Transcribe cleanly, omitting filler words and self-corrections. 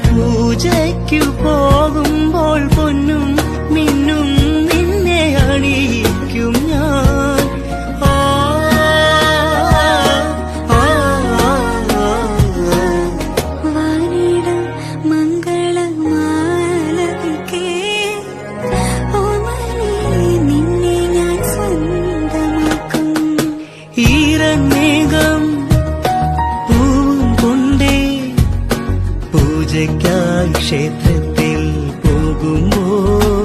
പൂജയ്ക്കു പോകുമ്പോൾ പൊന്നും മിന്നും നിന്നെ അണിയിക്കും ഞാൻ. വാനിടം മംഗളമാലകൾക്കേ നിന്നെ ഞാൻ സ്വന്തമാക്കും. ഈരമേഘം പൂവും കൊണ്ടേ പൂജയ്ക്കായി ക്ഷേത്രത്തിൽ പോകുമ്പോൾ